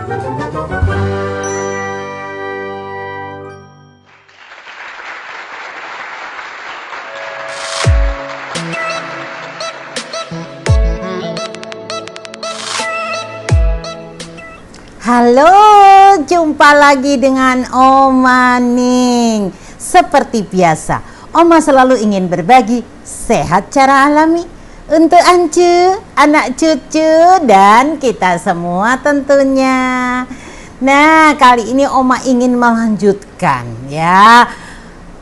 Halo, jumpa lagi dengan Oma Ning. Seperti biasa, Oma selalu ingin berbagi sehat cara alami untuk Ancu, anak cucu, dan kita semua tentunya. Nah, kali ini Oma ingin melanjutkan ya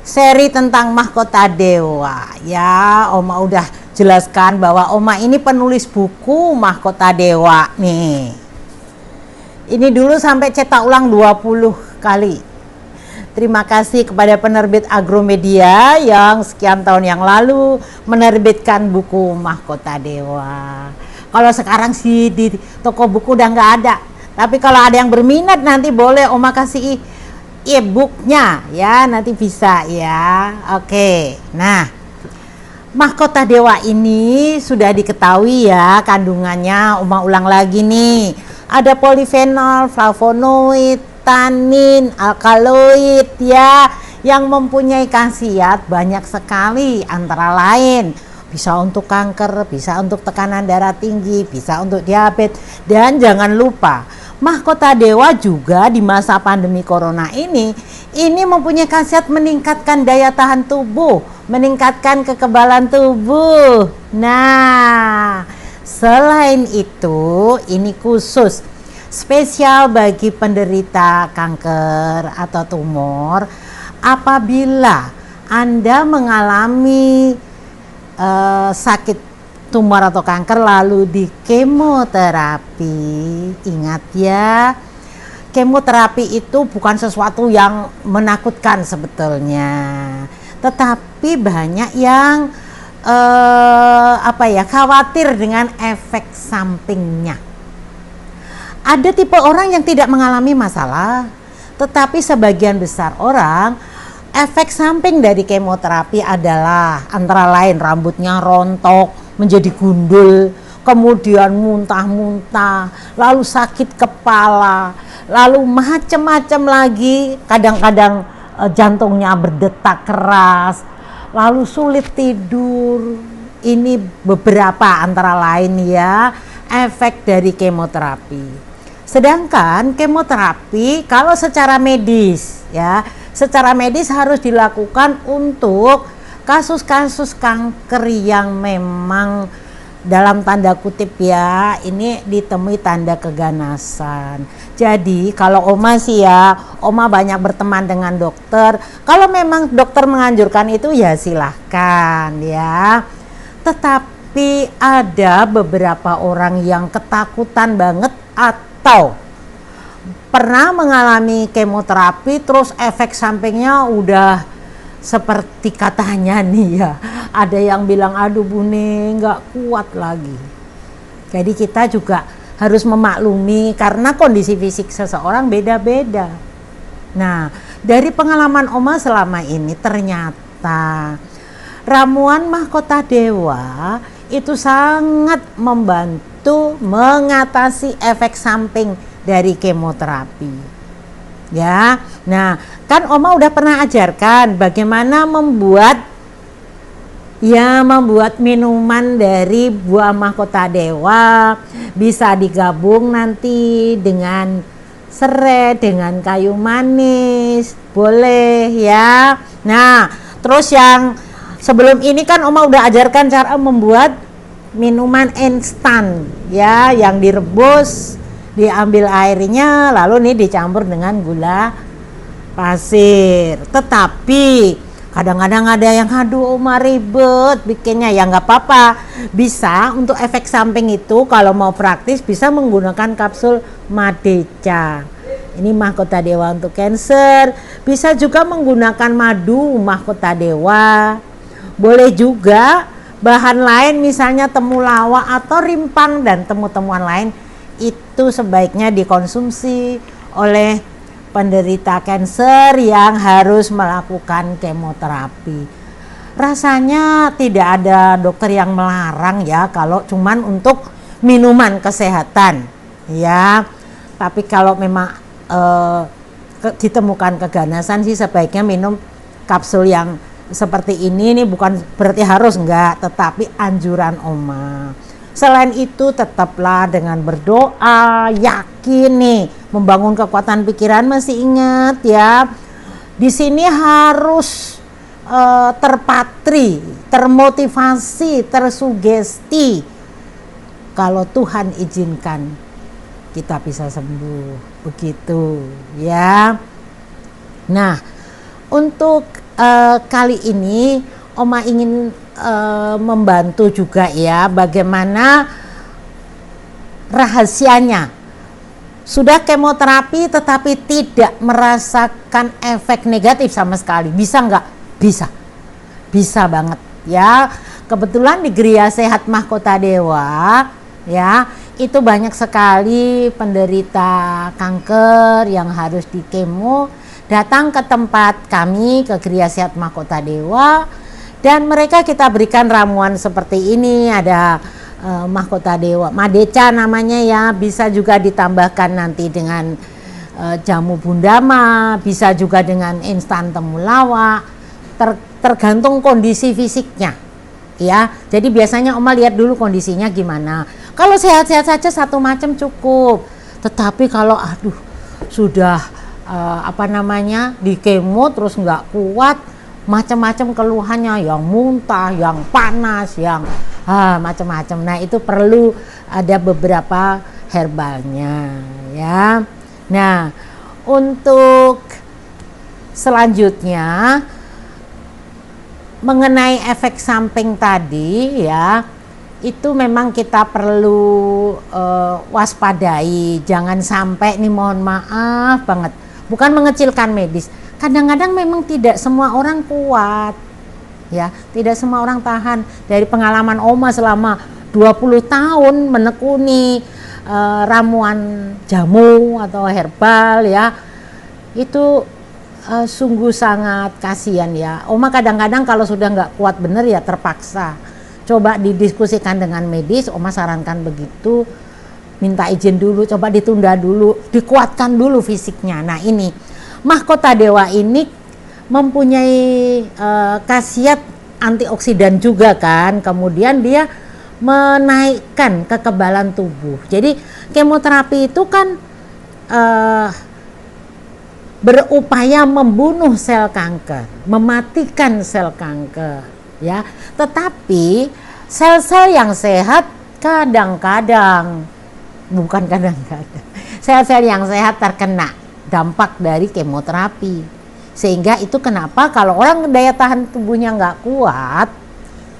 seri tentang mahkota dewa. Ya, Oma udah jelaskan bahwa Oma ini penulis buku mahkota dewa nih. Ini dulu sampai cetak ulang 20 kali. Terima kasih kepada penerbit Agromedia yang sekian tahun yang lalu menerbitkan buku Mahkota Dewa. Kalau sekarang sih di toko buku udah nggak ada. Tapi kalau ada yang berminat nanti boleh Oma kasih e-booknya ya, nanti bisa ya. Oke, nah Mahkota Dewa ini sudah diketahui ya kandungannya. Oma ulang lagi nih. Ada polifenol, flavonoid, tanin, alkaloid ya, yang mempunyai khasiat banyak sekali, antara lain bisa untuk kanker, bisa untuk tekanan darah tinggi, bisa untuk diabetes, dan jangan lupa Mahkota Dewa juga di masa pandemi corona ini mempunyai khasiat meningkatkan daya tahan tubuh, meningkatkan kekebalan tubuh. Nah, selain itu, ini khusus spesial bagi penderita kanker atau tumor. Apabila Anda mengalami sakit tumor atau kanker lalu di kemoterapi, ingat ya, kemoterapi itu bukan sesuatu yang menakutkan sebetulnya, tetapi banyak yang khawatir dengan efek sampingnya. Ada tipe orang yang tidak mengalami masalah, tetapi sebagian besar orang efek samping dari kemoterapi adalah antara lain rambutnya rontok, menjadi gundul, kemudian muntah-muntah, lalu sakit kepala, lalu macam-macam lagi, kadang-kadang jantungnya berdetak keras, lalu sulit tidur. Ini beberapa antara lain ya efek dari kemoterapi. Sedangkan kemoterapi kalau secara medis ya, secara medis harus dilakukan untuk kasus-kasus kanker yang memang dalam tanda kutip ya, ini ditemui tanda keganasan. Jadi kalau Oma sih ya, Oma banyak berteman dengan dokter. Kalau memang dokter menganjurkan itu ya silahkan ya. Tetapi ada beberapa orang yang ketakutan banget atau pernah mengalami kemoterapi terus efek sampingnya udah seperti katanya nih ya, ada yang bilang aduh Bune nggak kuat lagi. Jadi kita juga harus memaklumi karena kondisi fisik seseorang beda-beda. Nah, dari pengalaman Oma selama ini ternyata ramuan Mahkota Dewa itu sangat membantu mengatasi efek samping dari kemoterapi. Ya, nah kan Oma udah pernah ajarkan bagaimana membuat minuman dari buah Mahkota Dewa, bisa digabung nanti dengan serai, dengan kayu manis, boleh ya. Nah, terus yang sebelum ini kan Oma udah ajarkan cara membuat minuman instan ya, yang direbus, diambil airnya, lalu nih dicampur dengan gula pasir. Tetapi kadang-kadang ada yang aduh Oma ribet bikinnya, ya nggak apa-apa, bisa untuk efek samping itu kalau mau praktis bisa menggunakan kapsul Madeca. Ini Mahkota Dewa untuk cancer. Bisa juga menggunakan madu Mahkota Dewa. Boleh juga bahan lain misalnya temulawak atau rimpang dan temu-temuan lain, itu sebaiknya dikonsumsi oleh penderita kanker yang harus melakukan kemoterapi. Rasanya tidak ada dokter yang melarang ya kalau cuman untuk minuman kesehatan ya. Tapi kalau memang ditemukan keganasan sih sebaiknya minum kapsul yang seperti ini bukan berarti harus enggak, tetapi anjuran Oma. Selain itu tetaplah dengan berdoa, yakin nih, membangun kekuatan pikiran. Masih ingat ya, di sini harus terpatri, termotivasi, tersugesti. Kalau Tuhan izinkan kita bisa sembuh, begitu ya. Nah, untuk kali ini Oma ingin membantu juga ya, bagaimana rahasianya. Sudah kemoterapi tetapi tidak merasakan efek negatif sama sekali. Bisa nggak? Bisa. Bisa banget ya. Kebetulan di Gria Sehat Mahkota Dewa ya, itu banyak sekali penderita kanker yang harus di kemo datang ke tempat kami, ke Gria Sehat Mahkota Dewa, dan mereka kita berikan ramuan seperti ini. Ada Mahkota Dewa Madeca namanya ya, bisa juga ditambahkan nanti dengan jamu bundama, bisa juga dengan instan temulawak, tergantung kondisi fisiknya ya. Jadi biasanya Oma lihat dulu kondisinya gimana. Kalau sehat-sehat saja satu macam cukup, tetapi kalau sudah di kemo terus nggak kuat, macam-macam keluhannya, yang muntah, yang panas, yang macam-macam. Nah, itu perlu ada beberapa herbalnya ya. Nah, untuk selanjutnya mengenai efek samping tadi ya, itu memang kita perlu waspadai. Jangan sampai nih, mohon maaf banget, bukan mengecilkan medis. Kadang-kadang memang tidak semua orang kuat ya, tidak semua orang tahan. Dari pengalaman Oma selama 20 tahun menekuni ramuan jamu atau herbal ya, itu sungguh sangat kasihan ya. Oma kadang-kadang kalau sudah nggak kuat bener ya terpaksa coba didiskusikan dengan medis. Oma sarankan begitu, minta izin dulu, coba ditunda dulu, dikuatkan dulu fisiknya. Nah, ini Mahkota Dewa ini mempunyai khasiat antioksidan juga kan, kemudian dia menaikkan kekebalan tubuh. Jadi kemoterapi itu kan berupaya membunuh sel kanker, mematikan sel kanker ya. Tetapi sel-sel yang sehat kadang-kadang, bukan kadang-kadang, sel-sel yang sehat terkena dampak dari kemoterapi. Sehingga itu kenapa kalau orang daya tahan tubuhnya nggak kuat,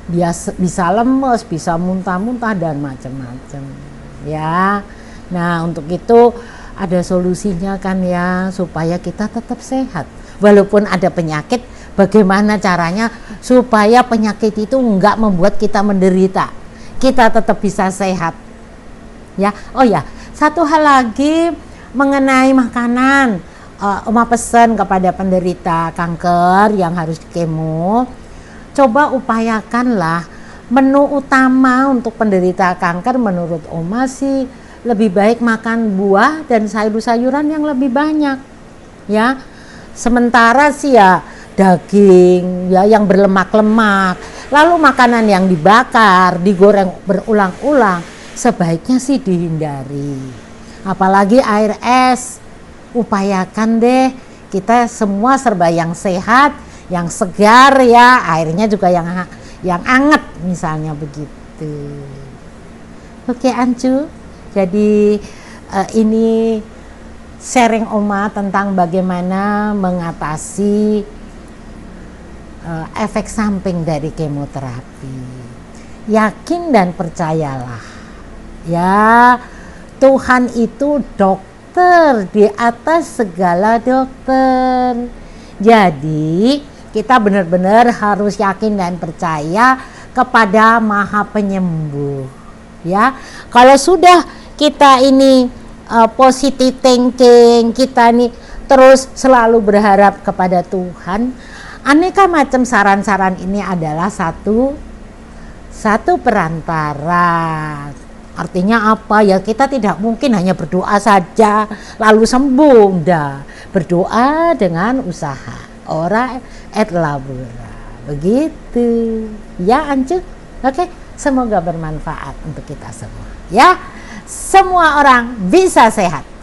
dia bisa lemes, bisa muntah-muntah dan macam-macam ya. Nah, untuk itu ada solusinya kan ya, supaya kita tetap sehat. Walaupun ada penyakit, bagaimana caranya supaya penyakit itu nggak membuat kita menderita, kita tetap bisa sehat ya. Oh ya, satu hal lagi mengenai makanan, Oma pesan kepada penderita kanker yang harus di kemo, coba upayakanlah menu utama untuk penderita kanker. Menurut Oma sih lebih baik makan buah dan sayur-sayuran yang lebih banyak ya. Sementara sih ya daging ya yang berlemak-lemak, lalu makanan yang dibakar, digoreng berulang-ulang sebaiknya sih dihindari. Apalagi air es, upayakan deh kita semua serba yang sehat, yang segar ya, airnya juga yang anget misalnya begitu. Oke Ancu, jadi ini sharing Oma tentang bagaimana mengatasi efek samping dari kemoterapi. Yakin dan percayalah ya, Tuhan itu dokter di atas segala dokter. Jadi kita benar-benar harus yakin dan percaya kepada Maha Penyembuh ya. Kalau sudah kita ini positive thinking, kita nih terus selalu berharap kepada Tuhan, aneka macam saran-saran ini adalah satu perantara Artinya apa ya, kita tidak mungkin hanya berdoa saja lalu sembuh. Enggak, berdoa dengan usaha, ora et labora, begitu ya Ancu. Oke, semoga bermanfaat untuk kita semua ya, semua orang bisa sehat.